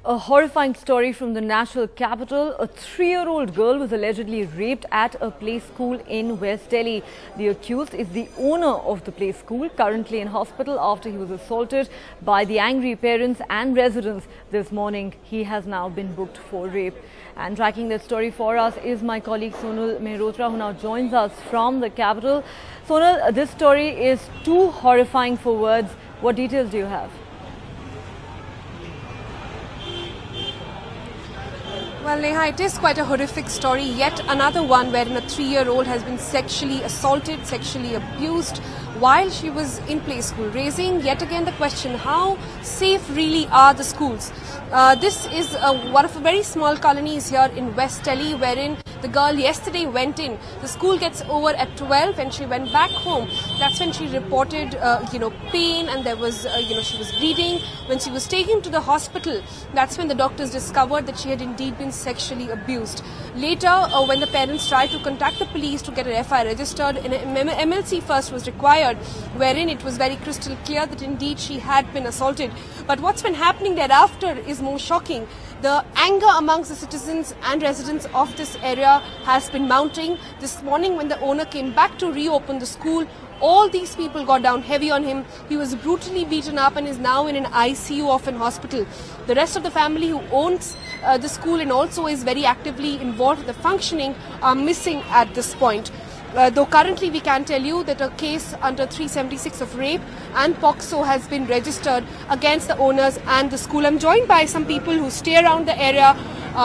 A horrifying story from the national capital. A 3-year-old girl was allegedly raped at a play school in West Delhi. The accused is the owner of the play school, currently in hospital after he was assaulted by the angry parents and residents. This morning, he has now been booked for rape. And tracking that story for us is my colleague Sonal Mehrotra, who now joins us from the capital. Sonal, this story is too horrifying for words. What details do you have? Well, Neha, it is quite a horrific story. Yet another one wherein a 3-year-old has been sexually assaulted, sexually abused while she was in play school, raising yet again the question, how safe really are the schools? This is one of the very small colonies here in West Delhi, wherein the girl yesterday went in. The school gets over at 12 and she went back home. That's when she reported, pain, and there was, she was bleeding. When she was taken to the hospital, that's when the doctors discovered that she had indeed been sexually abused. Later, when the parents tried to contact the police to get an FIR registered, an MLC first was required, wherein it was very crystal clear that indeed she had been assaulted. But what's been happening thereafter is more shocking. The anger amongst the citizens and residents of this area has been mounting. This morning, when the owner came back to reopen the school, all these people got down heavy on him. He was brutally beaten up and is now in an ICU of an hospital. The rest of the family who owns the school and also is very actively involved in the functioning are missing at this point. Though currently we can tell you that a case under 376 of rape and POCSO has been registered against the owners and the school. I'm joined by some people who stay around the area,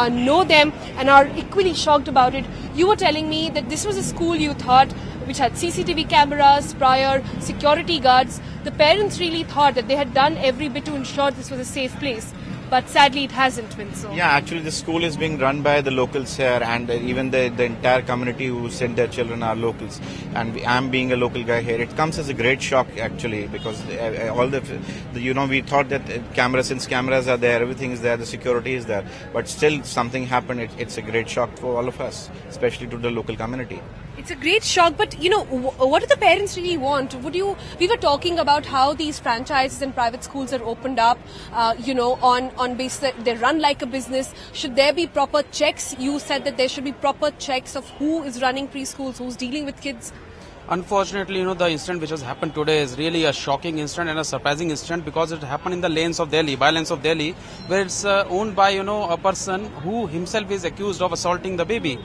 know them and are equally shocked about it. You were telling me that this was a school you thought which had CCTV cameras, prior security guards. The parents really thought that they had done every bit to ensure this was a safe place. But sadly, it hasn't been so. Yeah, actually, the school is being run by the locals here, and even the entire community who send their children are locals. And I'm being a local guy here. It comes as a great shock, actually, because all we thought that since cameras are there, everything is there, the security is there. But still, something happened. It's a great shock for all of us, especially to the local community. It's a great shock, but what do the parents really want? We were talking about how these franchises and private schools are opened up, on basis that they run like a business. Should there be proper checks? You said that there should be proper checks of who is running preschools, who's dealing with kids. Unfortunately, the incident which has happened today is really a shocking incident and a surprising incident because it happened in the lanes of Delhi, by-lanes of Delhi, where it's owned by, a person who himself is accused of assaulting the baby.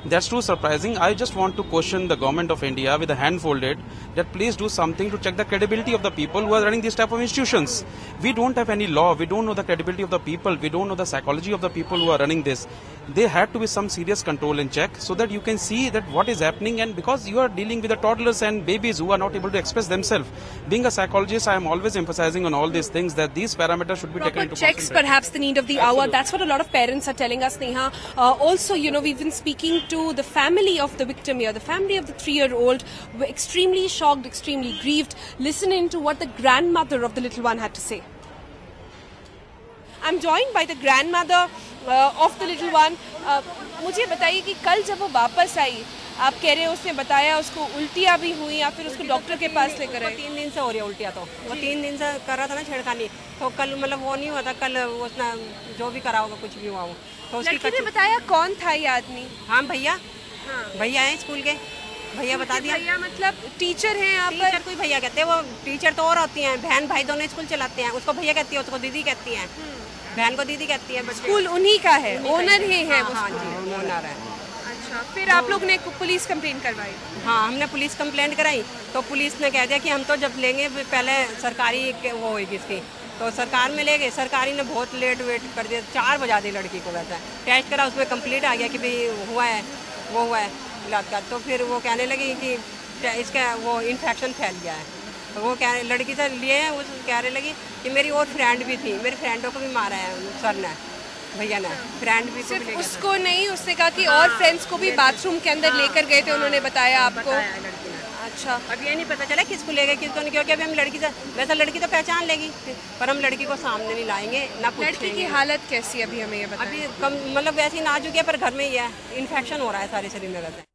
That's too surprising. I just want to question the government of India with a hand folded that please do something to check the credibility of the people who are running these type of institutions. We don't have any law. We don't know the credibility of the people. We don't know the psychology of the people who are running this. There had to be some serious control and check so that you can see that what is happening, and because you are dealing with the toddlers and babies who are not able to express themselves. Being a psychologist, I am always emphasizing on all these things that these parameters should be taken into consideration. Checks, perhaps the need of the hour. That's what a lot of parents are telling us, Neha. Also, we've been speaking to the family of the victim here, the family of the 3-year-old, were extremely shocked, extremely grieved. Listening to what the grandmother of the little one had to say. I'm joined by the grandmother of the little one. मुझे बताइए कि कल जब वो वापस आई, आप कह रहे हैं उसने बताया उसको उल्टियाँ भी हुई या फिर उसको डॉक्टर के पास लेकर आए? 3 दिन से हो रही है उल्टियाँ, तो वो 3 दिन से कर रहा था ना छेड़खानी, तो कल वो नहीं हुआ था, कल उसने जो भी करा होगा कुछ भी हुआ वो, तो लड़की ने बताया कौन था ये आदमी? हाँ भैया हैं स्कूल के, भैया बता दिया। भैया मतलब टीचर हैं यहाँ पर? टीचर कोई भैया कहते हैं, वो टीचर तो और होती हैं, बहन भाई दोनों स्कूल चलाते हैं, उसको भैया कहती है, उसको दीदी कहती है, बहन को दीदी कहती है। स्कूल उन्हीं का है, ओनर ही है वो? हाँ जी, ओनर है। अच्छा, फिर आप लोग ने पुलिस कंप्लेंट करवाई? हाँ, हमने पुलिस कंप्लेंट कराई, तो पुलिस ने कह दिया कि हम तो जब लेंगे पहले सरकारी वो होगी इसकी, तो सरकार में ले गए। सरकारी ने बहुत लेट वेट कर दिया, 4 बजा दी लड़की को। वैसा टेस्ट करा, उसमें कंप्लीट आ गया कि भाई हुआ है, वो हुआ है बलात्कार। तो फिर वो कहने लगी कि इसका वो इन्फेक्शन फैल गया है। तो वो लड़की से लिए हैं, वो कहने लगी कि मेरी और फ्रेंड भी थी, मेरे फ्रेंडों को भी मारा है सर ने, भैया ने। फ्रेंड भी सिर्फ उसको नहीं, उसने कहा कि और फ्रेंड्स को भी बाथरूम के अंदर लेकर गए थे, उन्होंने बताया आपको? अच्छा, अब ये नहीं पता चला किसको ले गए किसको नहीं, क्योंकि अभी हम लड़की से, वैसा लड़की तो पहचान लेगी, पर हम लड़की को सामने नहीं लाएंगे ना। लड़की की हालत कैसी अभी हमें ये बताइए? अभी मतलब वैसी नाजुक है, पर घर में ही है, इन्फेक्शन हो रहा है सारे शरीर में।